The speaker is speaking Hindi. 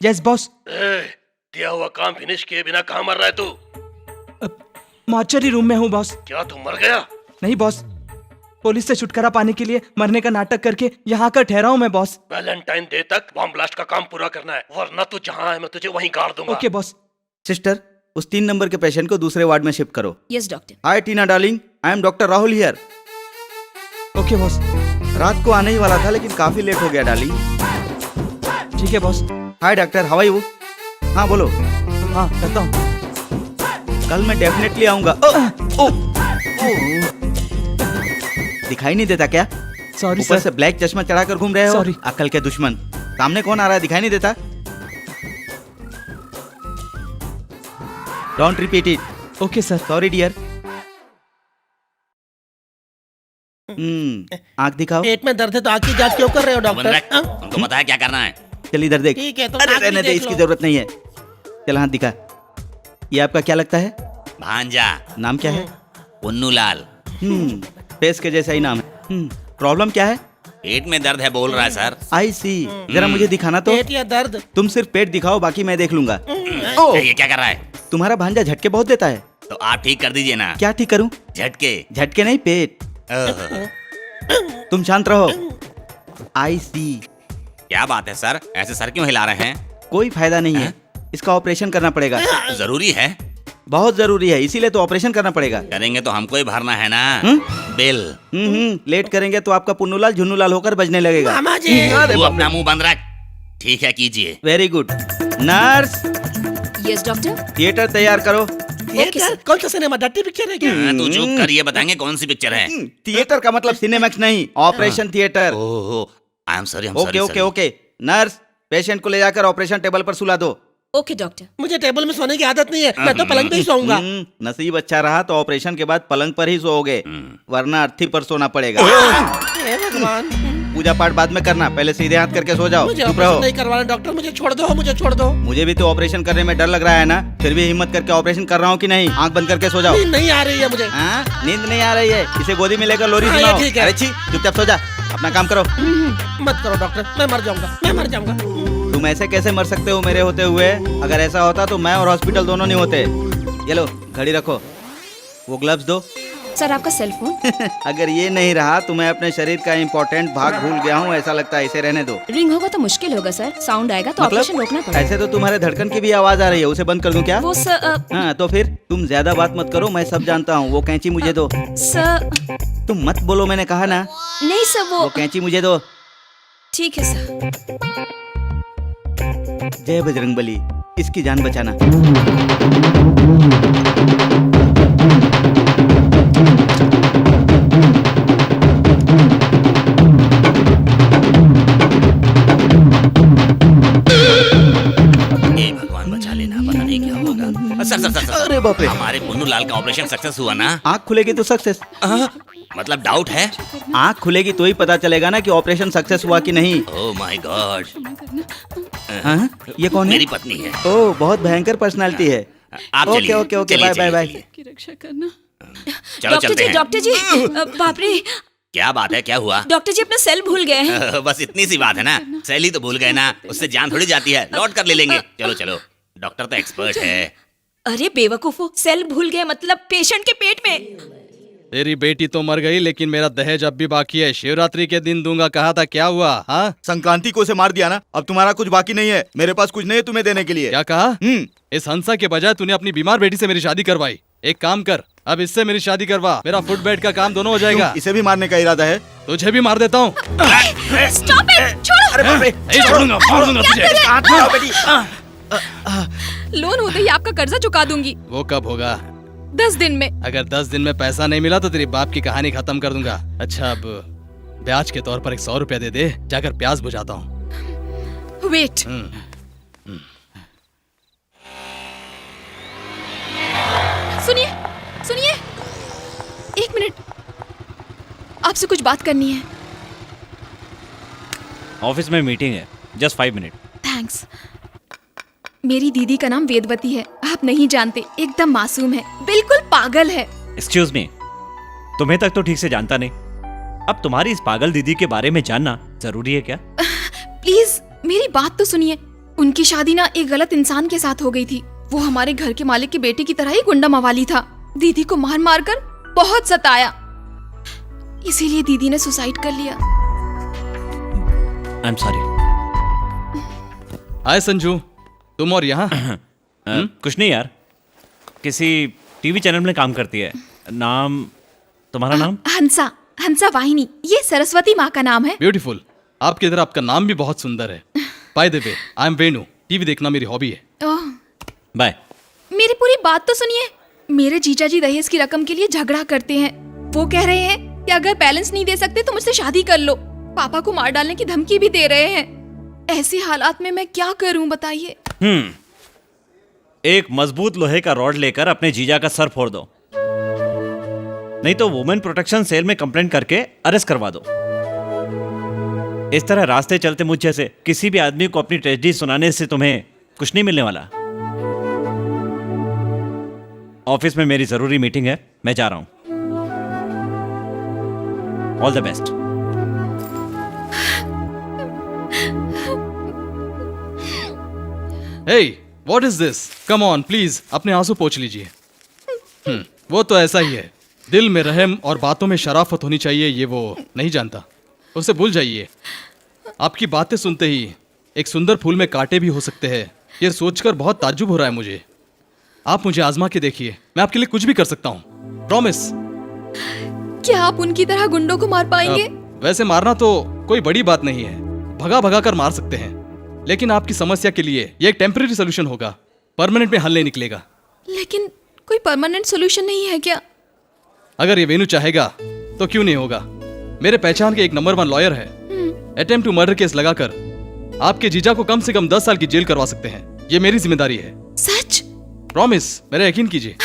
Yes boss. दिया हुआ काम फिनिश किए बिना कहाँ मर रहा है तू? मॉर्चरी रूम में हूँ बॉस। क्या तू मर गया? नहीं बॉस, पुलिस से छुटकारा पाने के लिए मरने का नाटक करके यहाँ आकर ठहरा हूँ मैं बॉस। वैलेंटाइन डे तक बॉम्ब ब्लास्ट का काम पूरा करना है, वरना तू जहाँ है मैं तुझे वहीं गाड़ दूंगा। Okay boss. सिस्टर, उस 3 नंबर के पेशेंट को दूसरे वार्ड में शिफ्ट करो। Yes doctor. Hi Tina darling, I am doctor Rahul here. Okay boss. रात को आने ही वाला था लेकिन काफी लेट हो गया डार्लिंग। ठीक है boss. Hi doctor, how are you? हाँ बोलो। हाँ करता हूँ। कल मैं डेफिनेटली आऊंगा। दिखाई नहीं देता क्या? सॉरी ऊपर सर। से ब्लैक चश्मा चढ़ाकर घूम रहे हो। Sorry. अकल के दुश्मन। सामने कौन आ रहा है, दिखाई नहीं देता? Don't repeat it. Okay sir. Sorry dear. आंख दिखाओ। पेट में दर्द है तो आँख की जांच क्यों कर रहे हो डॉक्टर? हाँ? तुमको पता है क्या करना है? चल इधर देख। ठीक है, तो अरे नाक भी रहने दे, देख इसकी लो। जरूरत नहीं है। चल हाथ दिखा। ये आपका क्या लगता है? भांजा नाम क्या है? पुन्नू लाल। फेस के जैसा ही नाम है। प्रॉब्लम क्या है? पेट में दर्द है बोल रहा है सर। आई सी। जरा मुझे दिखाना तो। पेट या दर्द? तुम सिर्फ पेट दिखाओ, बाकी मैं देख लूंगा। ये क्या कर रहा है? तुम्हारा भांजा झटके बहुत देता है। तो आप ठीक कर दीजिए ना। क्या ठीक करूं? झटके। झटके नहीं, पेट। ओह, तुम शांत रहो। आई सी। क्या बात है सर, ऐसे सर क्यों हिला रहे हैं? कोई फायदा नहीं है, इसका ऑपरेशन करना पड़ेगा। जरूरी है? बहुत जरूरी है, इसीलिए तो ऑपरेशन करना पड़ेगा। करेंगे तो हमको ही भरना है ना बिल। लेट करेंगे तो आपका पुन्नूलाल झुन्नूलाल होकर बजने लगेगा। मामा जी। तू अपना मुंह बंद रख। ठीक है, कीजिए। Very good. Nurse, yes doctor. Theatre तैयार करो। थिएटर? कौन सा सिनेमा? डट्टी पिक्चर है क्या? तू चुप कर, ये बताएंगे कौन सी पिक्चर है? थिएटर का मतलब सिनेमैक्स नहीं, operation theatre. Oh, I am sorry, okay okay okay. Nurse, patient को ले जाकर ऑपरेशन टेबल पर सुला दो। Okay doctor. मुझे टेबल में सोने की आदत नहीं है, मैं तो पलंग पे ही सोऊंगा। नसीब अच्छा रहा तो ऑपरेशन के बाद पलंग पर ही सोओगे, वरना अर्थी पर सोना पड़ेगा। हे भगवान। पूजा पाठ बाद में करना, पहले सीधे हाथ करके सो जाओ। मुझे चुप ऑपरेशन रहो। नहीं करवाना डॉक्टर, मुझे छोड़ दो, मुझे छोड़ दो। मुझे भी तो ऑपरेशन करने में डर लग रहा है ना, फिर भी हिम्मत करके ऑपरेशन कर रहा हूँ कि नहीं। आंख बंद करके सो जाओ। नींद नहीं आ रही है मुझे। हाँ, नींद नहीं आ रही है, इसे गोदी में लेकर लोरी हाँ, ये सुनाओ। ठीक है। अरे छी, चुपचाप सो जा, अपना काम करो। मत करो डॉक्टर, मैं मर जाऊंगा, मैं मर जाऊंगा। तुम ऐसे कैसे मर सकते हो मेरे होते हुए? अगर ऐसा होता तो मैं और हॉस्पिटल दोनों नहीं होते। ये लो, घड़ी रखो, वो ग्लव्स दो। सर आपका सेल फोन? अगर ये नहीं रहा तो मैं अपने शरीर का इम्पोर्टेंट भाग भूल गया हूँ, ऐसा लगता है। इसे रहने दो। रिंग होगा तो मुश्किल होगा सर, साउंड आएगा तो ऑपरेशन रोकना पड़ेगा। ऐसे तो तुम्हारे धड़कन की भी आवाज आ रही है, उसे बंद कर दूं क्या? वो सर हाँ तो फिर तुम ज्यादा बात मत करो, मैं सब जानता हूँ। वो कैंची मुझे दो। सर तुम मत बोलो, मैंने कहा ना। नहीं सर वो वो कैंची मुझे दो। ठीक है सर। जय बजरंगबली, इसकी जान बचाना। हे भगवान बचा लेना, पता नहीं क्या होगा। सर सर सर, सर अरे बाप रे। हमारे पुन्नू लाल का ऑपरेशन सक्सेस हुआ ना? आँख खुलेगी तो सक्सेस। मतलब डाउट है? आँख खुलेगी तो ही पता चलेगा ना कि ऑपरेशन सक्सेस हुआ कि नहीं। Oh my God. हाँ? ये कौन है? मेरी पत्नी है। ओह, बहुत भयंकर पर्सनालिटी है। आप ओके चलिए, ओके ओके, चलिए, बाय बाय बाय। चलिए। की रक्षा करना। चलो चलते हैं। डॉक्टर जी बाप रे, क्या बात है, क्या हुआ? डॉक्टर जी अपना सेल भूल गए हैं। बस इतनी सी बात है ना, सैली तो भूल गए ना, उससे जान थोड़ी जाती है, लौट कर ले लेंगे। चलो चलो, डॉक्टर तो एक्सपर्ट है। अरे बेवकूफो, सेल भूल गए मतलब पेशेंट के पेट में। तेरी बेटी तो मर गई, लेकिन मेरा दहेज अब भी बाकी है। शिवरात्रि के दिन दूंगा कहा था, क्या हुआ? हाँ, संक्रांति को उसे मार दिया ना, अब तुम्हारा कुछ बाकी नहीं है। मेरे पास कुछ नहीं है तुम्हें देने के लिए। क्या कहा? इस हंसा के बजाय तूने अपनी बीमार बेटी से मेरी शादी करवाई। एक काम कर, अब इससे मेरी शादी करवा, मेरा फुट बेड का काम दोनों हो जाएगा। इसे भी मारने का इरादा है? तुझे भी मार देता हूँ। स्टॉप इट, छोड़ो। अरे बाप रे, छोड़ूंगा, मार दूंगा तुझे। हाथ में आओ बेटी। लोन होते ही आपका कर्जा चुका दूंगी वो कब होगा? 10 दिन में। अगर 10 दिन में पैसा नहीं मिला तो तेरी बाप की कहानी खत्म कर दूंगा। अच्छा, अब ब्याज के तौर पर 100 रुपया दे दे, जाकर प्याज बुझाता हूँ। वेट, सुनिए सुनिए, 1 मिनट, आपसे कुछ बात करनी है। ऑफिस में मीटिंग है, जस्ट 5 मिनट। थैंक्स। मेरी दीदी का नाम वेदवती है, आप नहीं जानते, एकदम मासूम है, बिल्कुल पागल है। एक्सक्यूज मी, तुम्हें तक तो ठीक से जानता नहीं, अब तुम्हारी इस पागल दीदी के बारे में जानना जरूरी है क्या? प्लीज मेरी बात तो सुनिए। उनकी शादी ना एक गलत इंसान के साथ हो गई थी। वो हमारे घर के मालिक के बेटे की तरह ही गुंडा मवाली था। दीदी को मार मार कर बहुत सताया, इसीलिए दीदी ने सुसाइड कर लिया। I am sorry. Hi Sanju, तुम और यहाँ? कुछ नहीं यार, किसी टीवी चैनल में काम करती है। नाम, तुम्हारा नाम? हंसा, हंसा वाहिनी। ये सरस्वती माँ का नाम है। ब्यूटीफुल। आपके इधर आपका नाम भी बहुत सुंदर है। By the way, I am Venu. TV देखना मेरी हॉबी है। ओह, बाय। मेरी पूरी बात तो सुनिए। मेरे जीजा जी दहेज की रकम के लिए झगड़ा करते हैं। वो कह रहे हैं कि अगर बैलेंस नहीं दे सकते तो मुझसे शादी कर लो। पापा को मार डालने की धमकी भी दे रहे हैं। ऐसे हालात में मैं क्या करूं बताइए? एक मजबूत लोहे का रॉड लेकर अपने जीजा का सर फोड़ दो, नहीं तो वुमेन प्रोटेक्शन सेल में कंप्लेंट करके अरेस्ट करवा दो। इस तरह रास्ते चलते मुझ जैसे किसी भी आदमी को अपनी ट्रेजेडी सुनाने से तुम्हें कुछ नहीं मिलने वाला। ऑफिस में मेरी जरूरी मीटिंग है, मैं जा रहा हूं। All the best. Hey, what is this? Come on, please, अपने आंसू पोंछ लीजिए। वो तो ऐसा ही है, दिल में रहम और बातों में शराफत होनी चाहिए, ये वो नहीं जानता। उसे भूल जाइए। आपकी बातें सुनते ही एक सुंदर फूल में कांटे भी हो सकते हैं, ये सोचकर बहुत ताज्जुब हो रहा है मुझे। आप मुझे आजमा के देखिए, मैं आपके लिए कुछ भी कर सकता हूँ, प्रॉमिस। क्या आप उनकी तरह गुंडों को मार पाएंगे? वैसे मारना तो कोई बड़ी बात नहीं है, भगा भगा कर मार सकते हैं, लेकिन आपकी समस्या के लिए ये एक टेम्परेरी सोल्यूशन होगा, परमानेंट में हल नहीं निकलेगा। लेकिन कोई परमानेंट सोल्यूशन नहीं है क्या? अगर ये वेणु चाहेगा तो क्यों नहीं होगा। मेरे पहचान के एक नंबर 1 लॉयर है। अटेम्प्ट टू मर्डर केस लगाकर आपके जीजा को कम से कम 10 साल की जेल करवा सकते हैं। ये मेरी जिम्मेदारी है। सच? प्रॉमिस, मेरा यकीन कीजिए।